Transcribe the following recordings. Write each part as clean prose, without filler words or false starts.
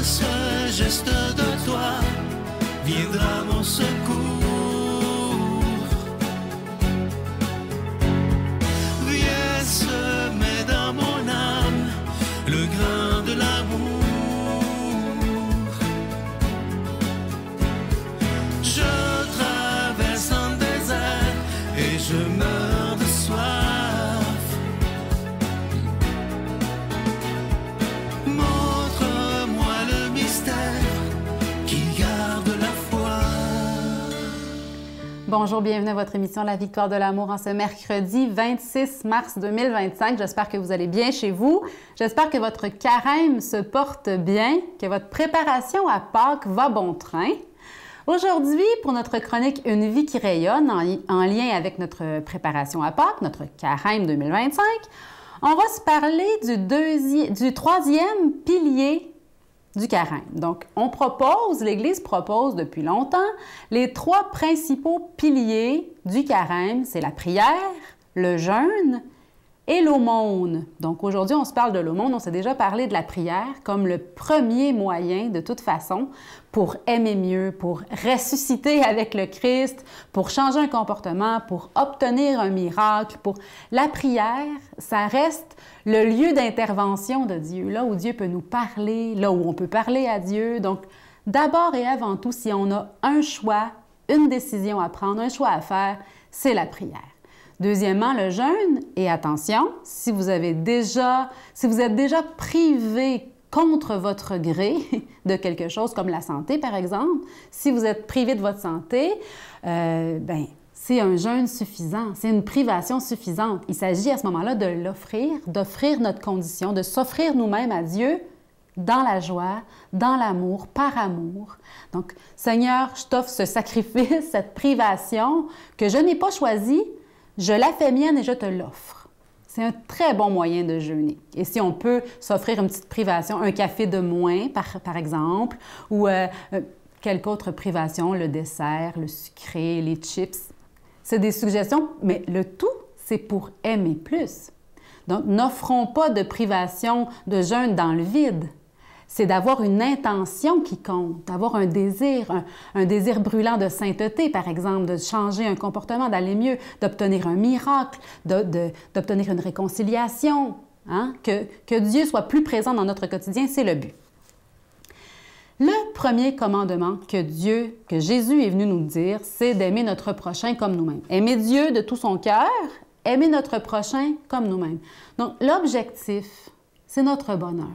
ce geste de toi viendra mon secours. Viens semer dans mon âme le grain de l'amour. Je traverse un désert et je meurs de soif. Montre-moi le mystère qui garde la foi. Bonjour, bienvenue à votre émission La Victoire de l'amour en ce mercredi 26 mars 2025. J'espère que vous allez bien chez vous. J'espère que votre carême se porte bien, que votre préparation à Pâques va bon train. Aujourd'hui, pour notre chronique Une vie qui rayonne, en lien avec notre préparation à Pâques, notre carême 2025, on va se parler du troisième pilier du carême. Donc, l'Église propose depuis longtemps les trois principaux piliers du carême, c'est la prière, le jeûne et l'aumône. Donc, aujourd'hui, on se parle de l'aumône. On s'est déjà parlé de la prière comme le premier moyen, de toute façon, pour aimer mieux, pour ressusciter avec le Christ, pour changer un comportement, pour obtenir un miracle. La prière, ça reste le lieu d'intervention de Dieu, là où Dieu peut nous parler, là où on peut parler à Dieu. Donc, d'abord et avant tout, si on a un choix, une décision à prendre, un choix à faire, c'est la prière. Deuxièmement, le jeûne. Et attention, si vous êtes déjà privé contre votre gré de quelque chose comme la santé, par exemple, si vous êtes privé de votre santé, c'est un jeûne suffisant, c'est une privation suffisante. Il s'agit à ce moment-là de l'offrir, d'offrir notre condition, de s'offrir nous-mêmes à Dieu dans la joie, dans l'amour, par amour. Donc, Seigneur, je t'offre ce sacrifice, cette privation que je n'ai pas choisie, je la fais mienne et je te l'offre. C'est un très bon moyen de jeûner. Et si on peut s'offrir une petite privation, un café de moins, par exemple, ou quelque autre privation, le dessert, le sucré, les chips, c'est des suggestions, mais le tout, c'est pour aimer plus. Donc, n'offrons pas de privation de jeûne dans le vide. C'est d'avoir une intention qui compte, d'avoir un désir brûlant de sainteté, par exemple, de changer un comportement, d'aller mieux, d'obtenir un miracle, d'obtenir une réconciliation, hein? Que Dieu soit plus présent dans notre quotidien, c'est le but. Le premier commandement que Jésus est venu nous dire, c'est d'aimer notre prochain comme nous-mêmes. Aimer Dieu de tout son cœur, aimer notre prochain comme nous-mêmes. Donc, l'objectif, c'est notre bonheur.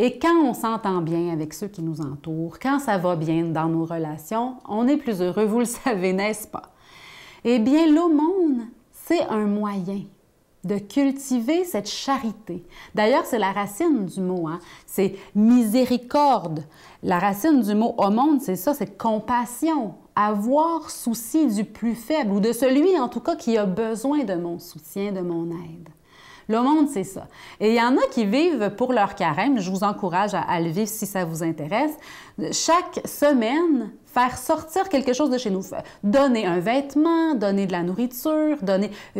Et quand on s'entend bien avec ceux qui nous entourent, quand ça va bien dans nos relations, on est plus heureux, vous le savez, n'est-ce pas? Eh bien, l'aumône, c'est un moyen de cultiver cette charité. D'ailleurs, c'est la racine du mot, hein? C'est miséricorde. La racine du mot aumône, c'est ça, c'est compassion, avoir souci du plus faible ou de celui, en tout cas, qui a besoin de mon soutien, de mon aide. L'aumône, c'est ça. Et il y en a qui vivent pour leur carême, je vous encourage à le vivre si ça vous intéresse, chaque semaine, faire sortir quelque chose de chez nous. Donner un vêtement, donner de la nourriture,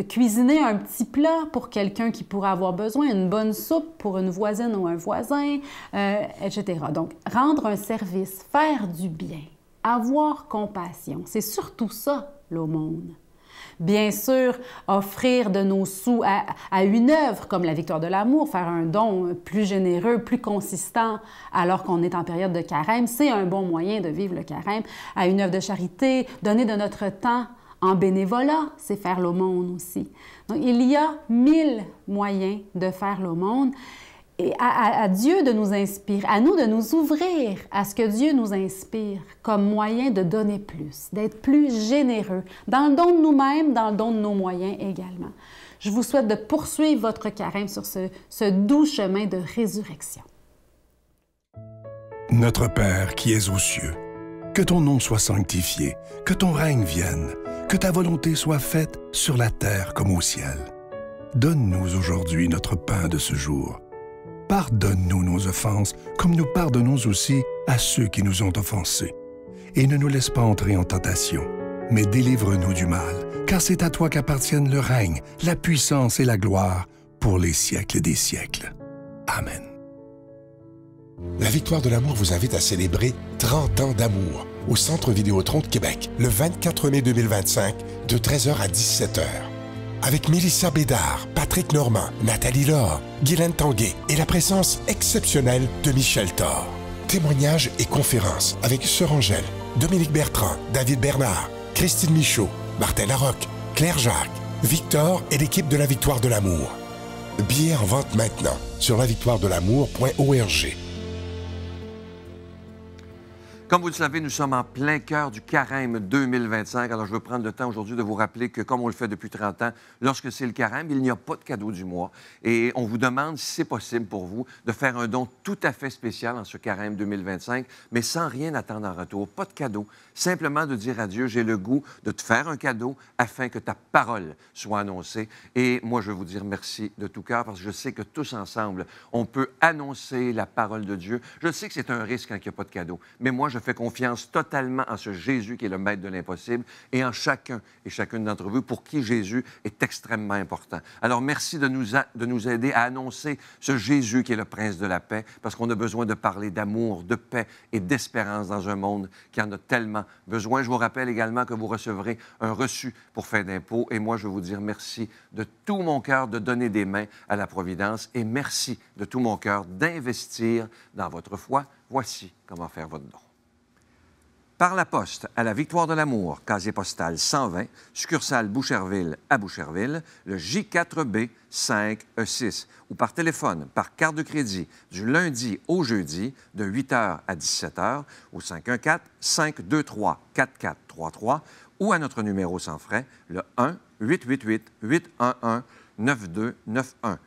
cuisiner un petit plat pour quelqu'un qui pourrait avoir besoin, une bonne soupe pour une voisine ou un voisin, etc. Donc, rendre un service, faire du bien, avoir compassion, c'est surtout ça, l'aumône. Bien sûr, offrir de nos sous à une œuvre comme la Victoire de l'amour, faire un don plus généreux, plus consistant alors qu'on est en période de carême, c'est un bon moyen de vivre le carême. À une œuvre de charité, donner de notre temps en bénévolat, c'est faire l'aumône aussi. Donc, il y a 1000 moyens de faire l'aumône. Et à Dieu de nous inspirer, à nous de nous ouvrir à ce que Dieu nous inspire comme moyen de donner plus, d'être plus généreux, dans le don de nous-mêmes, dans le don de nos moyens également. Je vous souhaite de poursuivre votre carême sur ce doux chemin de résurrection. Notre Père qui es aux cieux, que ton nom soit sanctifié, que ton règne vienne, que ta volonté soit faite sur la terre comme au ciel. Donne-nous aujourd'hui notre pain de ce jour. Pardonne-nous nos offenses, comme nous pardonnons aussi à ceux qui nous ont offensés. Et ne nous laisse pas entrer en tentation, mais délivre-nous du mal, car c'est à toi qu'appartiennent le règne, la puissance et la gloire pour les siècles des siècles. Amen. La Victoire de l'amour vous invite à célébrer 30 ans d'amour au Centre Vidéotron de Québec, le 24 mai 2025, de 13h à 17h. Avec Mélissa Bédard, Patrick Normand, Nathalie Laure, Guylaine Tanguay et la présence exceptionnelle de Michel Thor. Témoignages et conférences avec Sœur Angèle, Dominique Bertrand, David Bernard, Christine Michaud, Martin Larocque, Claire Jacques, Victor et l'équipe de la Victoire de l'amour. Billets en vente maintenant sur lavictoiredelamour.org. Comme vous le savez, nous sommes en plein cœur du Carême 2025. Alors, je veux prendre le temps aujourd'hui de vous rappeler que, comme on le fait depuis 30 ans, lorsque c'est le Carême, il n'y a pas de cadeau du mois. Et on vous demande, si c'est possible pour vous, de faire un don tout à fait spécial en ce Carême 2025, mais sans rien attendre en retour. Pas de cadeau. Simplement de dire à Dieu, j'ai le goût de te faire un cadeau afin que ta parole soit annoncée. Et moi, je veux vous dire merci de tout cœur parce que je sais que tous ensemble, on peut annoncer la parole de Dieu. Je sais que c'est un risque quand il n'y a pas de cadeau, mais moi, je fais confiance totalement en ce Jésus qui est le maître de l'impossible et en chacun et chacune d'entre vous pour qui Jésus est extrêmement important. Alors, merci de nous aider à annoncer ce Jésus qui est le prince de la paix parce qu'on a besoin de parler d'amour, de paix et d'espérance dans un monde qui en a tellement besoin. Je vous rappelle également que vous recevrez un reçu pour fin d'impôt et moi, je veux vous dire merci de tout mon cœur de donner des mains à la Providence et merci de tout mon cœur d'investir dans votre foi. Voici comment faire votre don. Par la poste à la Victoire de l'amour, casier postal 120, succursale Boucherville à Boucherville, le J4B 5E6, ou par téléphone, par carte de crédit, du lundi au jeudi, de 8h à 17h, au 514-523-4433, ou à notre numéro sans frais, le 1-888-811-9291.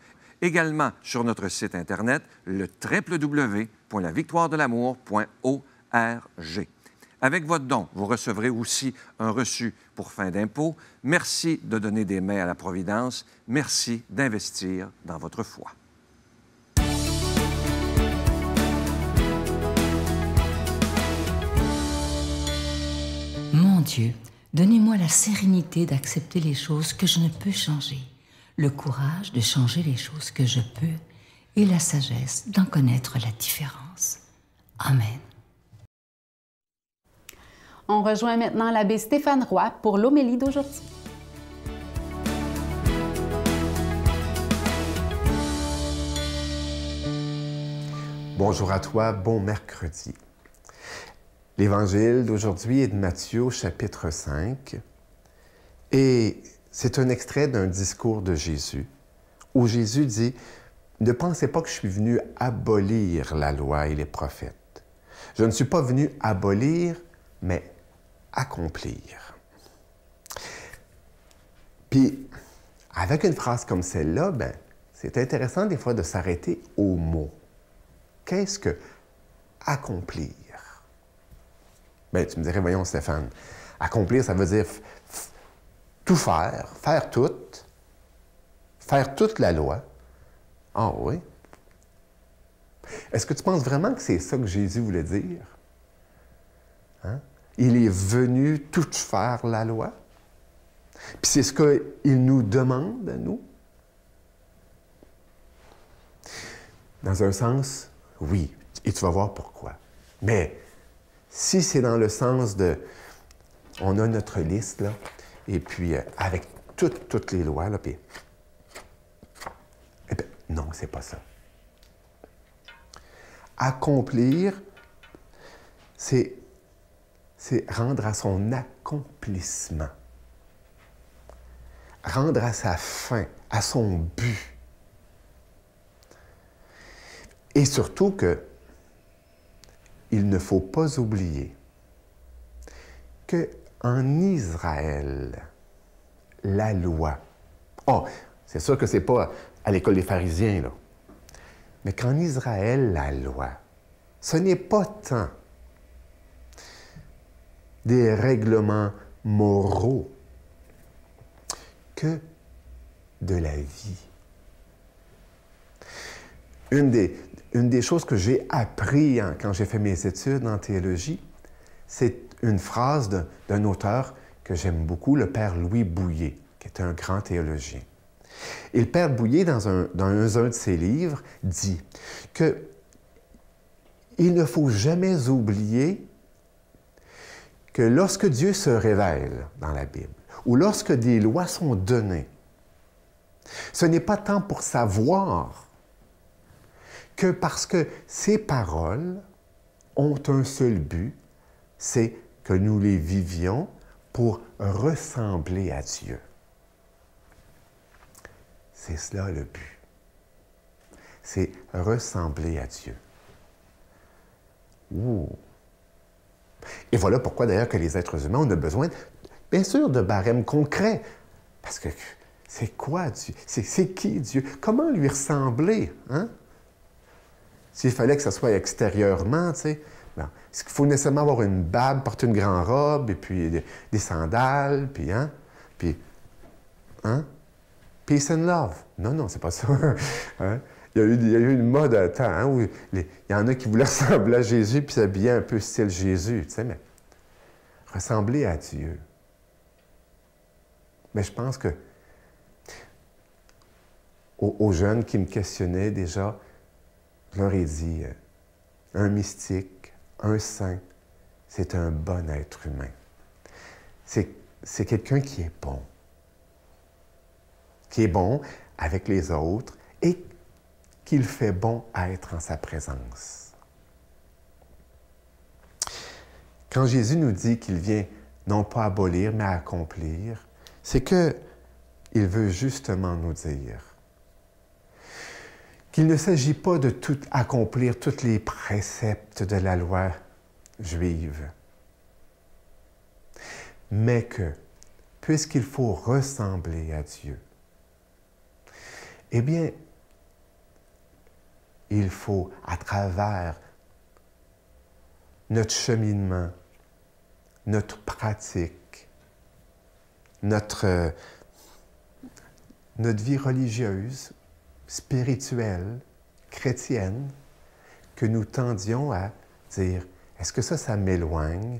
Également sur notre site Internet, le www.lavictoiredelamour.org. Avec votre don, vous recevrez aussi un reçu pour fin d'impôt. Merci de donner des mains à la Providence. Merci d'investir dans votre foi. Mon Dieu, donnez-moi la sérénité d'accepter les choses que je ne peux changer, le courage de changer les choses que je peux et la sagesse d'en connaître la différence. Amen. On rejoint maintenant l'abbé Stéphane Roy pour l'homélie d'aujourd'hui. Bonjour à toi, bon mercredi. L'évangile d'aujourd'hui est de Matthieu au chapitre 5 et c'est un extrait d'un discours de Jésus où Jésus dit « Ne pensez pas que je suis venu abolir la loi et les prophètes. Je ne suis pas venu abolir, mais accomplir. » Puis, avec une phrase comme celle-là, c'est intéressant des fois de s'arrêter aux mots. Qu'est-ce que accomplir? Tu me dirais, voyons Stéphane, accomplir, ça veut dire tout faire, faire toute la loi. Ah oui? Est-ce que tu penses vraiment que c'est ça que Jésus voulait dire? Hein? Il est venu tout faire la loi. Puis c'est ce qu'il nous demande à nous. Dans un sens, oui. Et tu vas voir pourquoi. Mais si c'est dans le sens de... On a notre liste, là, et puis avec toutes les lois, là, puis... Eh bien, non, c'est pas ça. Accomplir, c'est rendre à son accomplissement. Rendre à sa fin, à son but. Et surtout que il ne faut pas oublier qu'en Israël, la loi... c'est sûr que c'est pas à l'école des pharisiens, là. Mais qu'en Israël, la loi, ce n'est pas tant des règlements moraux que de la vie. Une des choses que j'ai appris quand j'ai fait mes études en théologie, c'est une phrase d'un auteur que j'aime beaucoup, le père Louis Bouillet, qui est un grand théologien. Et le père Bouillet, dans un de ses livres, dit que il ne faut jamais oublier que lorsque Dieu se révèle dans la Bible, ou lorsque des lois sont données, ce n'est pas tant pour savoir que parce que ces paroles ont un seul but, c'est que nous les vivions pour ressembler à Dieu. C'est cela le but. C'est ressembler à Dieu. Ouh. Et voilà pourquoi d'ailleurs que les êtres humains, on a besoin, bien sûr, de barèmes concrets. Parce que c'est quoi Dieu? C'est qui Dieu? Comment lui ressembler? Hein? S'il fallait que ce soit extérieurement, tu sais, ben, est-ce qu'il faut nécessairement avoir une barbe, porter une grande robe, et puis des sandales, puis, hein? Hein? Peace and love. Non, non, c'est pas ça. Hein? Il y a eu une mode à temps, hein, où il y en a qui voulaient ressembler à Jésus puis s'habiller un peu style Jésus, tu sais, mais ressembler à Dieu. Mais je pense que aux jeunes qui me questionnaient déjà, je leur ai dit, un mystique, un saint, c'est un bon être humain. C'est quelqu'un qui est bon avec les autres et qu'il fait bon à être en sa présence. Quand Jésus nous dit qu'il vient non pas abolir, mais accomplir, c'est qu'il veut justement nous dire qu'il ne s'agit pas de tout accomplir tous les préceptes de la loi juive, mais que, puisqu'il faut ressembler à Dieu, eh bien, il faut, à travers notre cheminement, notre pratique, notre vie religieuse, spirituelle, chrétienne, que nous tendions à dire, est-ce que ça m'éloigne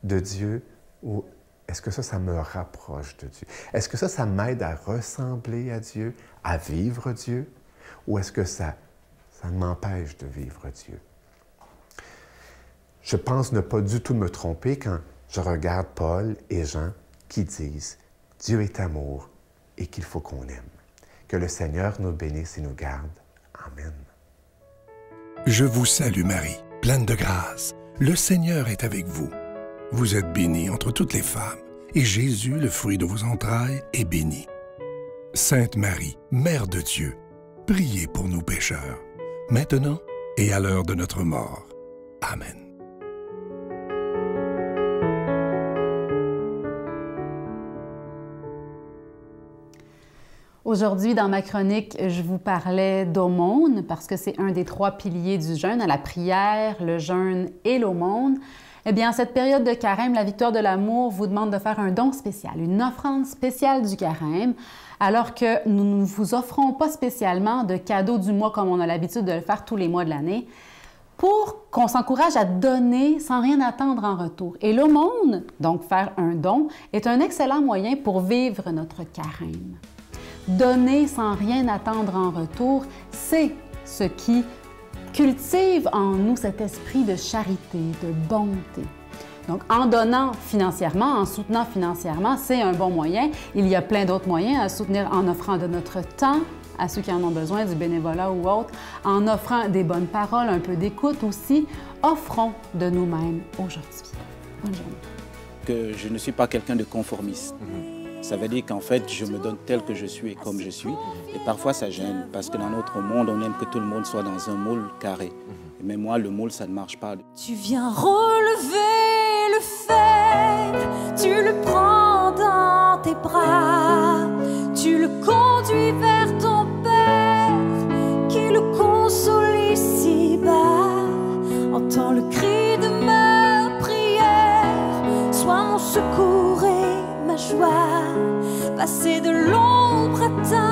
de Dieu ou est-ce que ça me rapproche de Dieu? Est-ce que ça m'aide à ressembler à Dieu, à vivre Dieu, ou est-ce que ça m'empêche de vivre Dieu? Je pense ne pas du tout me tromper quand je regarde Paul et Jean qui disent « Dieu est amour et qu'il faut qu'on aime ». Que le Seigneur nous bénisse et nous garde. Amen. Je vous salue Marie, pleine de grâce. Le Seigneur est avec vous. Vous êtes bénie entre toutes les femmes, et Jésus, le fruit de vos entrailles, est béni. Sainte Marie, Mère de Dieu, priez pour nous pécheurs, maintenant et à l'heure de notre mort. Amen. Aujourd'hui, dans ma chronique, je vous parlais d'aumône parce que c'est un des 3 piliers du jeûne, la prière, le jeûne et l'aumône. Eh bien, en cette période de carême, la Victoire de l'amour vous demande de faire un don spécial, une offrande spéciale du carême, alors que nous ne vous offrons pas spécialement de cadeaux du mois comme on a l'habitude de le faire tous les mois de l'année, pour qu'on s'encourage à donner sans rien attendre en retour. Et l'aumône, donc faire un don, est un excellent moyen pour vivre notre carême. Donner sans rien attendre en retour, c'est ce qui cultive en nous cet esprit de charité, de bonté. Donc, en donnant financièrement, en soutenant financièrement, c'est un bon moyen. Il y a plein d'autres moyens à soutenir en offrant de notre temps à ceux qui en ont besoin, du bénévolat ou autre, en offrant des bonnes paroles, un peu d'écoute aussi. Offrons de nous-mêmes aujourd'hui. Bonne journée. Que je ne suis pas quelqu'un de conformiste. Ça veut dire qu'en fait, je me donne tel que je suis et comme je suis. Et parfois, ça gêne, parce que dans notre monde, on aime que tout le monde soit dans un moule carré. Mais moi, le moule, ça ne marche pas. Tu viens relever le fer, tu le prends dans tes bras, tu le conduis vers ton Père, qui le console ici-bas. Entends le cri de ma prière, sois mon secours et ma joie. Passer de l'ombre à ta